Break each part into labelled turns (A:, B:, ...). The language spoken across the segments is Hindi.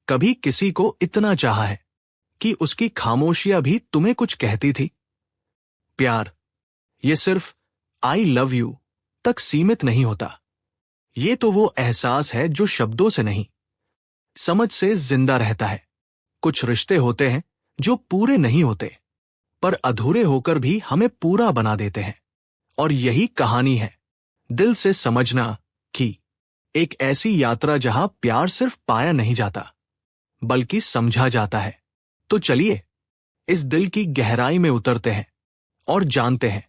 A: कभी किसी को इतना चाहा है कि उसकी खामोशियां भी तुम्हें कुछ कहती थी? प्यार ये सिर्फ आई लव यू तक सीमित नहीं होता। ये तो वो एहसास है जो शब्दों से नहीं, समझ से जिंदा रहता है। कुछ रिश्ते होते हैं जो पूरे नहीं होते, पर अधूरे होकर भी हमें पूरा बना देते हैं। और यही कहानी है दिल से समझना की, एक ऐसी यात्रा जहां प्यार सिर्फ पाया नहीं जाता बल्कि समझा जाता है। तो चलिए इस दिल की गहराई में उतरते हैं और जानते हैं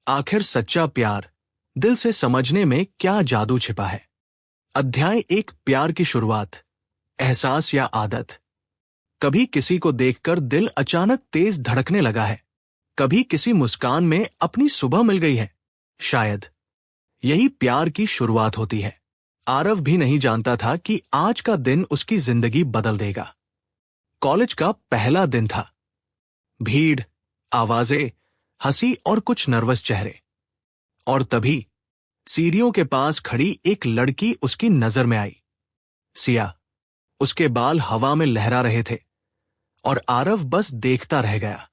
A: आखिर सच्चा प्यार दिल से समझने में क्या जादू छिपा है। अध्याय 1, प्यार की शुरुआत, एहसास या आदत। कभी किसी को देखकर दिल अचानक तेज धड़कने लगा है, कभी किसी मुस्कान में अपनी सुबह मिल गई है। शायद यही प्यार की शुरुआत होती है। आरव भी नहीं जानता था कि आज का दिन उसकी जिंदगी बदल देगा। कॉलेज का पहला दिन था। भीड़, आवाजें, हंसी और कुछ नर्वस चेहरे। और तभी सीढ़ियों के पास खड़ी एक लड़की उसकी नजर में आई। सिया। उसके बाल हवा में लहरा रहे थे और आरव बस देखता रह गया।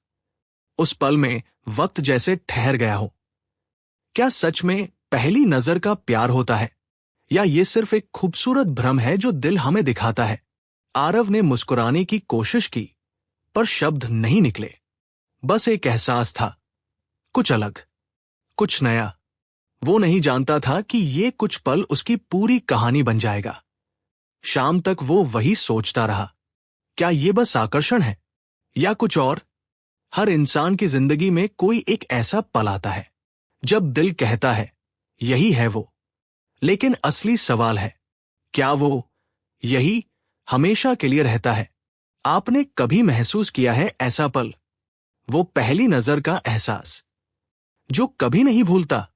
A: उस पल में वक्त जैसे ठहर गया हो। क्या सच में पहली नजर का प्यार होता है, या ये सिर्फ एक खूबसूरत भ्रम है जो दिल हमें दिखाता है? आरव ने मुस्कुराने की कोशिश की, पर शब्द नहीं निकले। बस एक एहसास था, कुछ अलग, कुछ नया। वो नहीं जानता था कि ये कुछ पल उसकी पूरी कहानी बन जाएगा। शाम तक वो वही सोचता रहा, क्या ये बस आकर्षण है या कुछ और? हर इंसान की जिंदगी में कोई एक ऐसा पल आता है जब दिल कहता है यही है वो। लेकिन असली सवाल है, क्या वो यही हमेशा के लिए रहता है? आपने कभी महसूस किया है ऐसा पल, वो पहली नजर का एहसास जो कभी नहीं भूलता?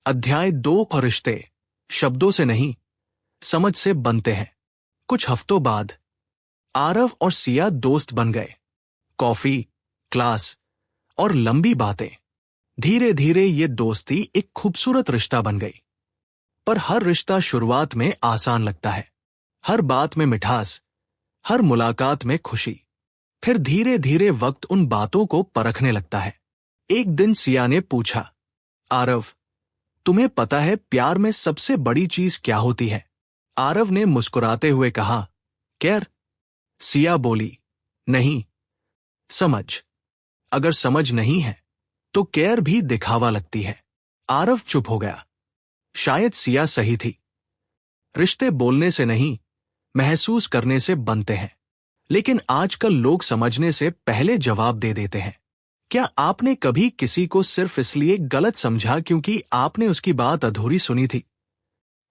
A: अध्याय 2, और रिश्ते शब्दों से नहीं, समझ से बनते हैं। कुछ हफ्तों बाद आरव और सिया दोस्त बन गए। कॉफी, क्लास और लंबी बातें। धीरे धीरे ये दोस्ती एक खूबसूरत रिश्ता बन गई। पर हर रिश्ता शुरुआत में आसान लगता है, हर बात में मिठास, हर मुलाकात में खुशी। फिर धीरे धीरे वक्त उन बातों को परखने लगता है। एक दिन सिया ने पूछा, आरव, तुम्हें पता है प्यार में सबसे बड़ी चीज क्या होती है? आरव ने मुस्कुराते हुए कहा, केयर। सिया बोली, नहीं, समझ। अगर समझ नहीं है तो केयर भी दिखावा लगती है। आरव चुप हो गया। शायद सिया सही थी। रिश्ते बोलने से नहीं, महसूस करने से बनते हैं। लेकिन आजकल लोग समझने से पहले जवाब दे देते हैं। क्या आपने कभी किसी को सिर्फ इसलिए गलत समझा क्योंकि आपने उसकी बात अधूरी सुनी थी?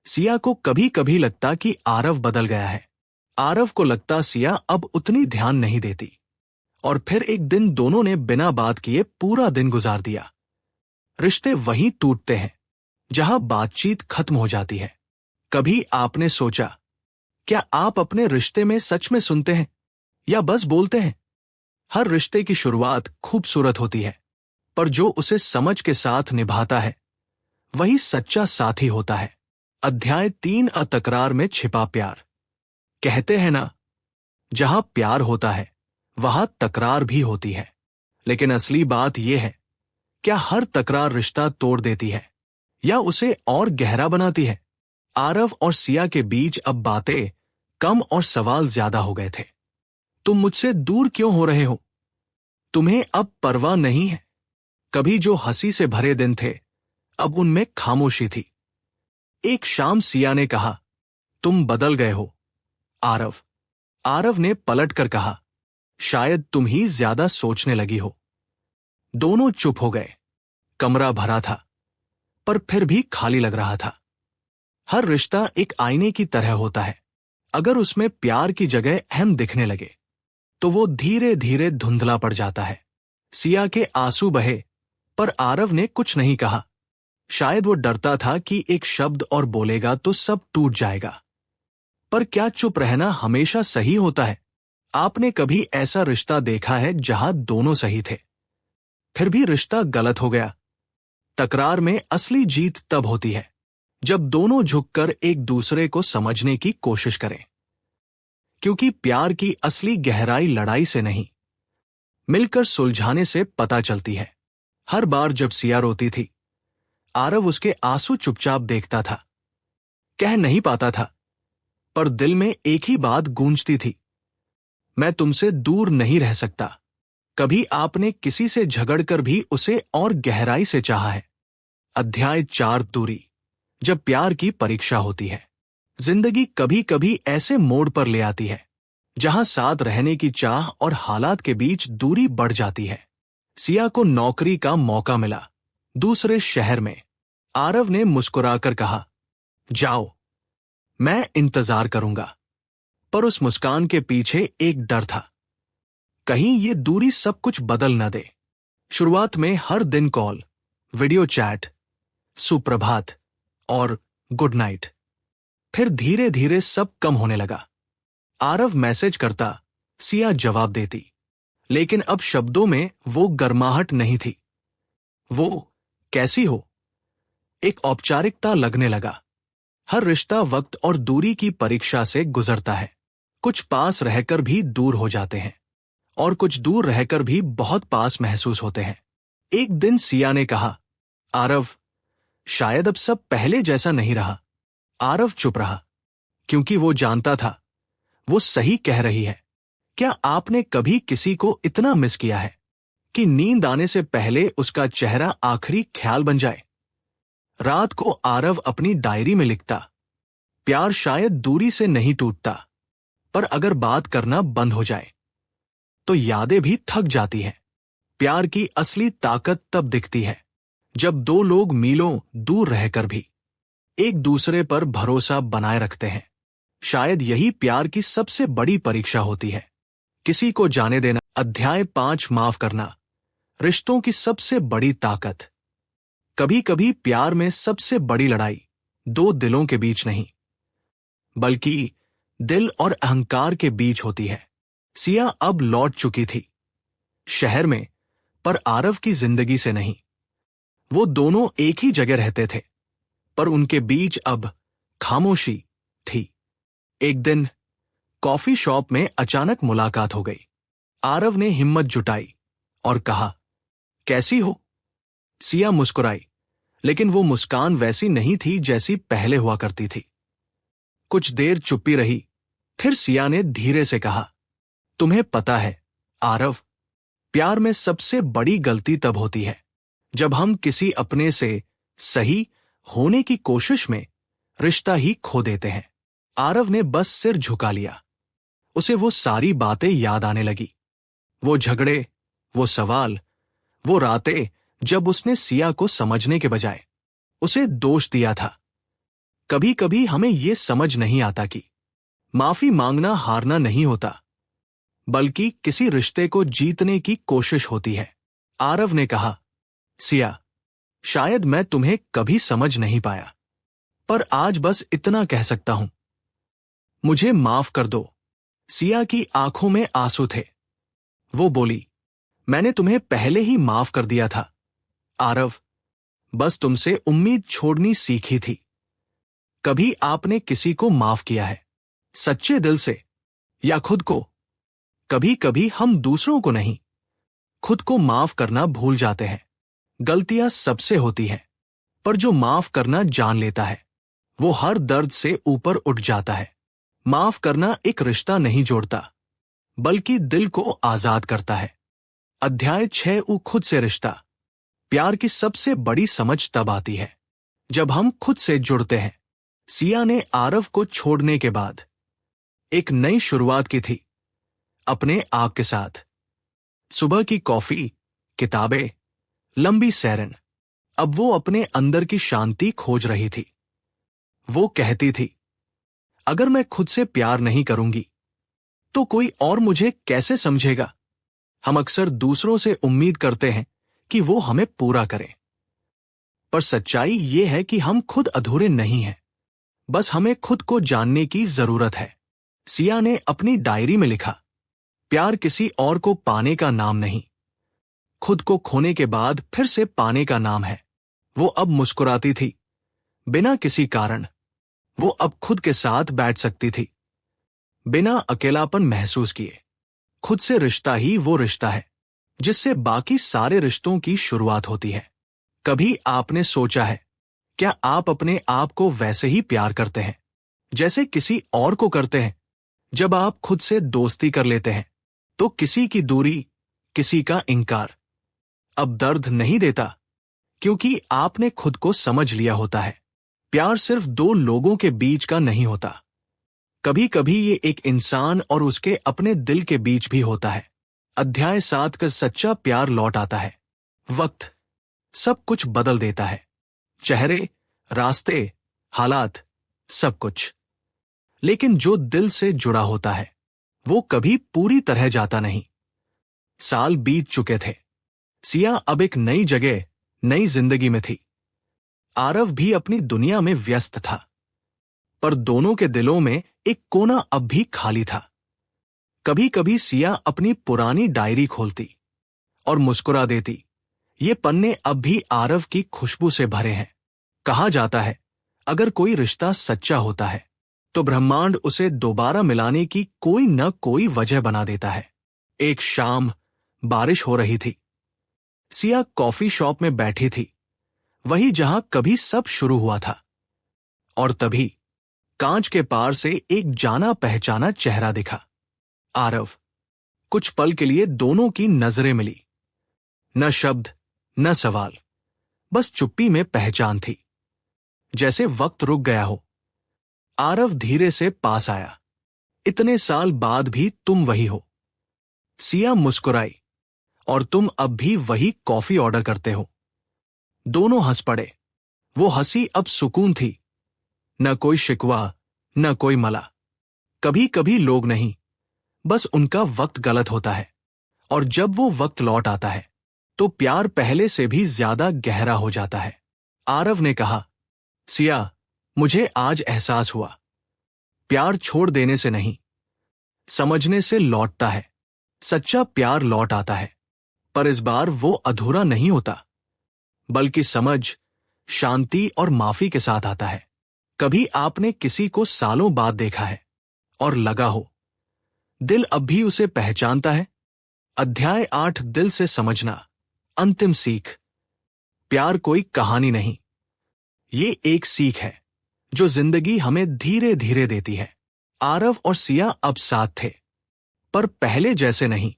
A: सिया को कभी कभी लगता कि आरव बदल गया है। आरव को लगता सिया अब उतनी ध्यान नहीं देती। और फिर एक दिन दोनों ने बिना बात किए पूरा दिन गुजार दिया। रिश्ते वहीं टूटते हैं जहां बातचीत खत्म हो जाती है। कभी आपने सोचा, क्या आप अपने रिश्ते में सच में सुनते हैं या बस बोलते हैं? हर रिश्ते की शुरुआत खूबसूरत होती है, पर जो उसे समझ के साथ निभाता है वही सच्चा साथी होता है। अध्याय 3, तकरार में छिपा प्यार। कहते हैं ना, जहां प्यार होता है वहां तकरार भी होती है। लेकिन असली बात यह है, क्या हर तकरार रिश्ता तोड़ देती है या उसे और गहरा बनाती है? आरव और सिया के बीच अब बातें कम और सवाल ज्यादा हो गए थे। तुम मुझसे दूर क्यों हो रहे हो? तुम्हें अब परवाह नहीं है? कभी जो हंसी से भरे दिन थे, अब उनमें खामोशी थी। एक शाम सिया ने कहा, तुम बदल गए हो आरव। आरव ने पलटकर कहा, शायद तुम ही ज्यादा सोचने लगी हो। दोनों चुप हो गए। कमरा भरा था, पर फिर भी खाली लग रहा था। हर रिश्ता एक आईने की तरह होता है। अगर उसमें प्यार की जगह अहम दिखने लगे तो वो धीरे धीरे धुंधला पड़ जाता है। सिया के आंसू बहे, पर आरव ने कुछ नहीं कहा। शायद वो डरता था कि एक शब्द और बोलेगा तो सब टूट जाएगा। पर क्या चुप रहना हमेशा सही होता है? आपने कभी ऐसा रिश्ता देखा है जहां दोनों सही थे, फिर भी रिश्ता गलत हो गया? तकरार में असली जीत तब होती है जब दोनों झुककर एक दूसरे को समझने की कोशिश करें। क्योंकि प्यार की असली गहराई लड़ाई से नहीं, मिलकर सुलझाने से पता चलती है। हर बार जब सिया रोती थी, आरव उसके आंसू चुपचाप देखता था। कह नहीं पाता था, पर दिल में एक ही बात गूंजती थी, मैं तुमसे दूर नहीं रह सकता। कभी आपने किसी से झगड़कर भी उसे और गहराई से चाहा है? अध्याय 4 दूरी। जब प्यार की परीक्षा होती है। जिंदगी कभी कभी ऐसे मोड़ पर ले आती है जहां साथ रहने की चाह और हालात के बीच दूरी बढ़ जाती है। सिया को नौकरी का मौका मिला, दूसरे शहर में। आरव ने मुस्कुराकर कहा, जाओ, मैं इंतजार करूंगा। पर उस मुस्कान के पीछे एक डर था, कहीं ये दूरी सब कुछ बदल न दे। शुरुआत में हर दिन कॉल, वीडियो चैट, सुप्रभात और गुड नाइट। फिर धीरे धीरे सब कम होने लगा। आरव मैसेज करता, सिया जवाब देती, लेकिन अब शब्दों में वो गर्माहट नहीं थी। वो कैसी हो, एक औपचारिकता लगने लगा। हर रिश्ता वक्त और दूरी की परीक्षा से गुजरता है। कुछ पास रहकर भी दूर हो जाते हैं और कुछ दूर रहकर भी बहुत पास महसूस होते हैं। एक दिन सिया ने कहा, आरव, शायद अब सब पहले जैसा नहीं रहा। आरव चुप रहा, क्योंकि वो जानता था वो सही कह रही है। क्या आपने कभी किसी को इतना मिस किया है कि नींद आने से पहले उसका चेहरा आखिरी ख्याल बन जाए? रात को आरव अपनी डायरी में लिखता, प्यार शायद दूरी से नहीं टूटता, पर अगर बात करना बंद हो जाए तो यादें भी थक जाती हैं। प्यार की असली ताकत तब दिखती है जब दो लोग मीलों दूर रहकर भी एक दूसरे पर भरोसा बनाए रखते हैं। शायद यही प्यार की सबसे बड़ी परीक्षा होती है, किसी को जाने देना। अध्याय 5 माफ करना, रिश्तों की सबसे बड़ी ताकत। कभी कभी प्यार में सबसे बड़ी लड़ाई दो दिलों के बीच नहीं, बल्कि दिल और अहंकार के बीच होती है। सिया अब लौट चुकी थी शहर में, पर आरव की जिंदगी से नहीं। वो दोनों एक ही जगह रहते थे, पर उनके बीच अब खामोशी थी। एक दिन कॉफी शॉप में अचानक मुलाकात हो गई। आरव ने हिम्मत जुटाई और कहा, कैसी हो? सिया मुस्कुराई, लेकिन वो मुस्कान वैसी नहीं थी जैसी पहले हुआ करती थी। कुछ देर चुप्पी रही, फिर सिया ने धीरे से कहा, तुम्हें पता है आरव, प्यार में सबसे बड़ी गलती तब होती है जब हम किसी अपने से सही होने की कोशिश में रिश्ता ही खो देते हैं। आरव ने बस सिर झुका लिया। उसे वो सारी बातें याद आने लगी, वो झगड़े, वो सवाल, वो रातें जब उसने सिया को समझने के बजाय उसे दोष दिया था। कभी कभी हमें ये समझ नहीं आता कि माफी मांगना हारना नहीं होता, बल्कि किसी रिश्ते को जीतने की कोशिश होती है। आरव ने कहा, सिया, शायद मैं तुम्हें कभी समझ नहीं पाया, पर आज बस इतना कह सकता हूं, मुझे माफ कर दो। सिया की आंखों में आंसू थे। वो बोली, मैंने तुम्हें पहले ही माफ कर दिया था आरव, बस तुमसे उम्मीद छोड़नी सीखी थी। कभी आपने किसी को माफ किया है, सच्चे दिल से या खुद को? कभी कभी हम दूसरों को नहीं, खुद को माफ करना भूल जाते हैं। गलतियां सबसे होती हैं, पर जो माफ करना जान लेता है वो हर दर्द से ऊपर उठ जाता है। माफ करना एक रिश्ता नहीं जोड़ता, बल्कि दिल को आजाद करता है। अध्याय 6 खुद से रिश्ता। प्यार की सबसे बड़ी समझ तब आती है जब हम खुद से जुड़ते हैं। सिया ने आरव को छोड़ने के बाद एक नई शुरुआत की थी, अपने आप के साथ। सुबह की कॉफी, किताबें, लंबी सैरन। अब वो अपने अंदर की शांति खोज रही थी। वो कहती थी, अगर मैं खुद से प्यार नहीं करूंगी तो कोई और मुझे कैसे समझेगा? हम अक्सर दूसरों से उम्मीद करते हैं कि वो हमें पूरा करें, पर सच्चाई ये है कि हम खुद अधूरे नहीं हैं, बस हमें खुद को जानने की जरूरत है। सिया ने अपनी डायरी में लिखा, प्यार किसी और को पाने का नाम नहीं, खुद को खोने के बाद फिर से पाने का नाम है। वो अब मुस्कुराती थी, बिना किसी कारण। वो अब खुद के साथ बैठ सकती थी, बिना अकेलापन महसूस किए। खुद से रिश्ता ही वो रिश्ता है जिससे बाकी सारे रिश्तों की शुरुआत होती है। कभी आपने सोचा है, क्या आप अपने आप को वैसे ही प्यार करते हैं जैसे किसी और को करते हैं? जब आप खुद से दोस्ती कर लेते हैं तो किसी की दूरी, किसी का इनकार अब दर्द नहीं देता, क्योंकि आपने खुद को समझ लिया होता है। प्यार सिर्फ दो लोगों के बीच का नहीं होता, कभी कभी ये एक इंसान और उसके अपने दिल के बीच भी होता है। अध्याय 7 का सच्चा प्यार लौट आता है। वक्त सब कुछ बदल देता है, चेहरे, रास्ते, हालात, सब कुछ। लेकिन जो दिल से जुड़ा होता है वो कभी पूरी तरह जाता नहीं। साल बीत चुके थे। सिया अब एक नई जगह, नई जिंदगी में थी। आरव भी अपनी दुनिया में व्यस्त था, पर दोनों के दिलों में एक कोना अब भी खाली था। कभी कभी सिया अपनी पुरानी डायरी खोलती और मुस्कुरा देती। ये पन्ने अब भी आरव की खुशबू से भरे हैं। कहा जाता है, अगर कोई रिश्ता सच्चा होता है तो ब्रह्मांड उसे दोबारा मिलाने की कोई न कोई वजह बना देता है। एक शाम बारिश हो रही थी। सिया कॉफी शॉप में बैठी थी, वही जहां कभी सब शुरू हुआ था। और तभी कांच के पार से एक जाना पहचाना चेहरा दिखा। आरव। कुछ पल के लिए दोनों की नजरें मिली। न शब्द, न सवाल, बस चुप्पी में पहचान थी, जैसे वक्त रुक गया हो। आरव धीरे से पास आया। इतने साल बाद भी तुम वही हो। सिया मुस्कुराई। और तुम अब भी वही कॉफी ऑर्डर करते हो। दोनों हंस पड़े। वो हंसी अब सुकून थी, न कोई शिकवा, न कोई मला। कभी कभी लोग नहीं, बस उनका वक्त गलत होता है, और जब वो वक्त लौट आता है तो प्यार पहले से भी ज्यादा गहरा हो जाता है। आरव ने कहा, सिया, मुझे आज एहसास हुआ, प्यार छोड़ देने से नहीं, समझने से लौटता है। सच्चा प्यार लौट आता है, पर इस बार वो अधूरा नहीं होता, बल्कि समझ, शांति और माफी के साथ आता है। कभी आपने किसी को सालों बाद देखा है और लगा हो दिल अब भी उसे पहचानता है? अध्याय 8 दिल से समझना। अंतिम सीख। प्यार कोई कहानी नहीं, ये एक सीख है जो जिंदगी हमें धीरे धीरे देती है। आरव और सिया अब साथ थे, पर पहले जैसे नहीं।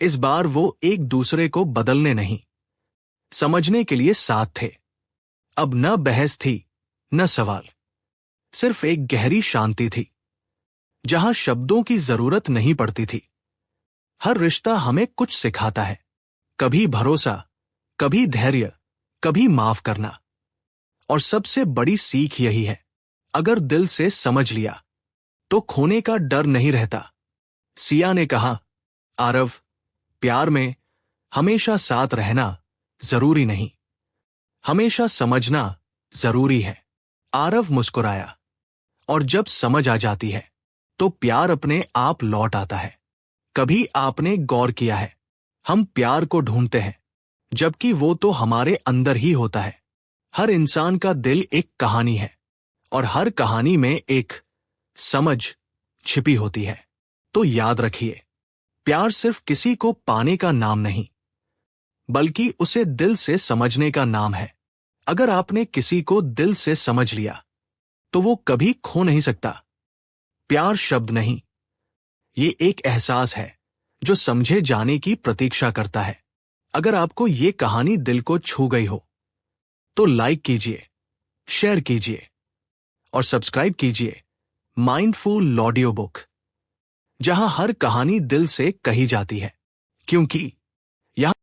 A: इस बार वो एक दूसरे को बदलने नहीं, समझने के लिए साथ थे। अब न बहस थी, न सवाल, सिर्फ एक गहरी शांति थी, जहां शब्दों की जरूरत नहीं पड़ती थी। हर रिश्ता हमें कुछ सिखाता है, कभी भरोसा, कभी धैर्य, कभी माफ करना। और सबसे बड़ी सीख यही है, अगर दिल से समझ लिया तो खोने का डर नहीं रहता। सिया ने कहा, आरव, प्यार में हमेशा साथ रहना जरूरी नहीं, हमेशा समझना जरूरी है। आरव मुस्कुराया। और जब समझ आ जाती है तो प्यार अपने आप लौट आता है। कभी आपने गौर किया है, हम प्यार को ढूंढते हैं जबकि वो तो हमारे अंदर ही होता है। हर इंसान का दिल एक कहानी है, और हर कहानी में एक समझ छिपी होती है। तो याद रखिए, प्यार सिर्फ किसी को पाने का नाम नहीं, बल्कि उसे दिल से समझने का नाम है। अगर आपने किसी को दिल से समझ लिया तो वो कभी खो नहीं सकता। प्यार शब्द नहीं, ये एक एहसास है जो समझे जाने की प्रतीक्षा करता है। अगर आपको ये कहानी दिल को छू गई हो तो लाइक कीजिए, शेयर कीजिए और सब्सक्राइब कीजिए माइंडफुल ऑडियो बुक, जहां हर कहानी दिल से कही जाती है, क्योंकि